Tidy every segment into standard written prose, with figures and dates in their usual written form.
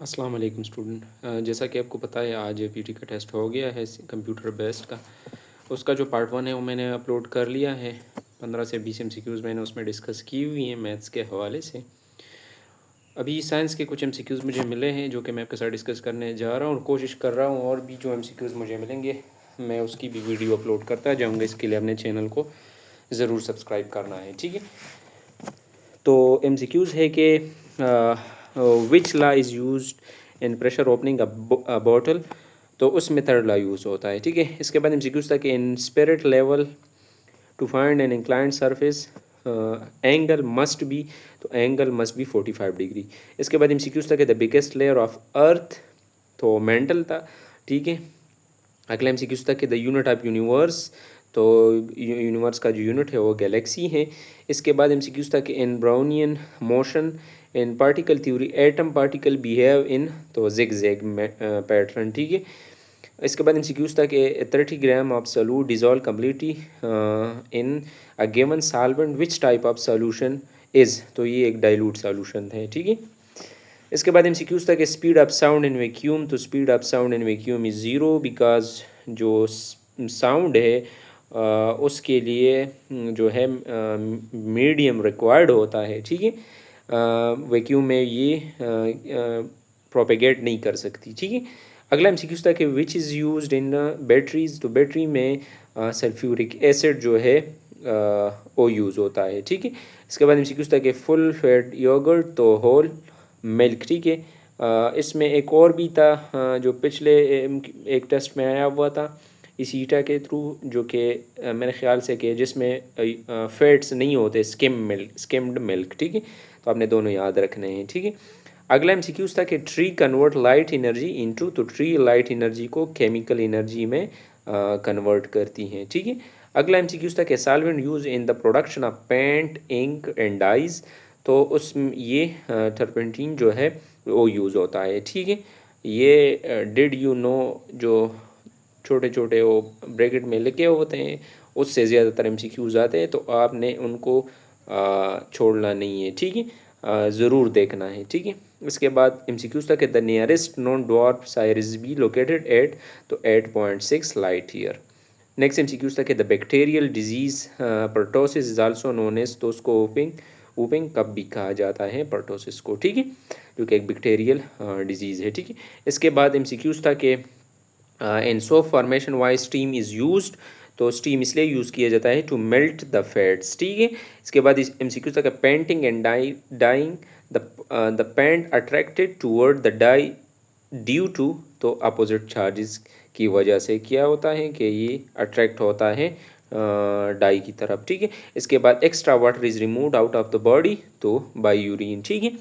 अस्सलाम वालेकुम स्टूडेंट। जैसा कि आपको पता है आज पीटी का टेस्ट हो गया है कंप्यूटर बेस्ड का। उसका जो पार्ट 1 है वो मैंने अपलोड कर लिया है। 15 से 20 एमसीक्यूज़ मैंने उसमें डिस्कस की हुई हैं मैथ्स के हवाले से। अभी साइंस के कुछ एमसीक्यूज़ मुझे मिले हैं जो कि मैं आपके साथ डिस्कस करने जा रहा हूँ और कोशिश कर रहा हूँ और भी जो एमसीक्यूज़ मुझे मिलेंगे मैं उसकी भी वीडियो अपलोड करता जाऊँगा। इसके लिए अपने चैनल को ज़रूर सब्सक्राइब करना है, ठीक है। तो एमसीक्यूज़ है कि which law is used in pressure opening a bottle, तो उस मेथड लॉ यूज़ होता है, ठीक है। इसके बाद एमसीक्यूज़ था कि in spirit level to find an inclined surface angle must be, तो एंगल मस्ट बी 45 डिग्री। इसके बाद एमसीक्यूज़ था कि the biggest layer of earth, तो मेंटल था, ठीक है। अगला एमसीक्यूज़ था कि द यूनिट ऑफ यूनिवर्स, तो यूनिवर्स का जो यूनिट है वो गैलेक्सी है। इसके बाद एमसीक्यूज़ था कि in Brownian motion in particle theory atom particle behave in, तो जिग जैग पैटर्न, ठीक है। इसके बाद एमसीक्यूज़ था कि 30 gram of सोलूट dissolve completely in a given solvent which type of solution is, तो ये एक डाइल्यूट सोल्यूशन है, ठीक है। इसके बाद एमसीक्यूज़ था कि speed of sound in vacuum, तो speed of sound in vacuum is zero because जो साउंड है उसके लिए जो है मीडियम रिक्वायर्ड होता है, ठीक है। वैक्यूम में ये प्रोपेगेट नहीं कर सकती, ठीक है। अगला एमसीक्यूज़ था कि which is used in batteries, तो बैटरी में सल्फ्यूरिक एसिड जो है वो यूज़ होता है, ठीक है। इसके बाद एमसीक्यूज़ था कि फुल फैट योगर्ट, तो होल मिल्क, ठीक है। इसमें एक और भी था जो पिछले एक टेस्ट में आया हुआ था इस ईटा के थ्रू, जो कि मेरे ख्याल से कि जिसमें फैट्स नहीं होते, स्किम्ड मिल्क, ठीक है। तो आपने दोनों याद रखने हैं, ठीक है। अगला एमसीक्यूज़ था कि tree convert light energy into, तो ट्री लाइट एनर्जी को केमिकल एनर्जी में कन्वर्ट करती हैं, ठीक है। अगला एमसीक्यूज़ था कि solvent use in the production of paint ink and dyes, तो उस ये टर्पेंटीन जो है वो यूज़ होता है, ठीक है। ये डिड यू नो जो छोटे छोटे वो ब्रैकेट में लिखे होते हैं उससे ज़्यादातर एमसीक्यूज़ आते हैं, तो आपने उनको छोड़ना नहीं है, ठीक है। ज़रूर देखना है, ठीक है। इसके बाद एमसीक्यूज़ था कि the nearest non dwarf Sirius be located at, तो 8.6 लाइट ईयर। नेक्स्ट एमसीक्यूज़ था कि the bacterial disease pertussis is also known as, तो उसको वूपिंग कप भी कहा जाता है पर्टोसिस को, ठीक है, जो कि एक बैक्टीरियल डिजीज़ है, ठीक है। इसके बाद एमसीक्यूज़ था कि in soap formation why steam is used, तो स्टीम इसलिए यूज़ किया जाता है टू मेल्ट द फैट्स, ठीक है। इसके बाद इस एमसीक्यूज़ था कि painting and dyeing the paint attracted toward the dye due to, तो अपोजिट चार्जेस की वजह से क्या होता है कि ये अट्रैक्ट होता है डाई की तरफ, ठीक है। इसके बाद extra water is removed out of the body, तो बाय यूरिन, ठीक है।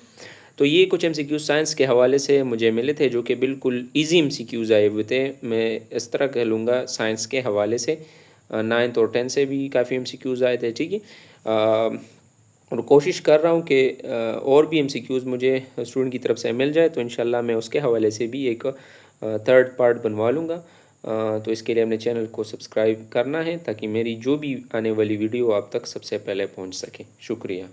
तो ये कुछ एमसीक्यूज़ साइंस के हवाले से मुझे मिले थे जो कि बिल्कुल इजी एमसीक्यूज़ आए हुए थे। मैं इस तरह कह लूँगा साइंस के हवाले से 9th और 10th से भी काफ़ी एमसीक्यूज़ आए थे, ठीक है। और कोशिश कर रहा हूँ कि और भी एमसीक्यूज़ मुझे स्टूडेंट की तरफ से मिल जाए, तो इंशाल्लाह मैं उसके हवाले से भी एक थर्ड पार्ट बनवा लूँगा। तो इसके लिए अपने चैनल को सब्सक्राइब करना है ताकि मेरी जो भी आने वाली वीडियो आप तक सबसे पहले पहुँच सके। शुक्रिया।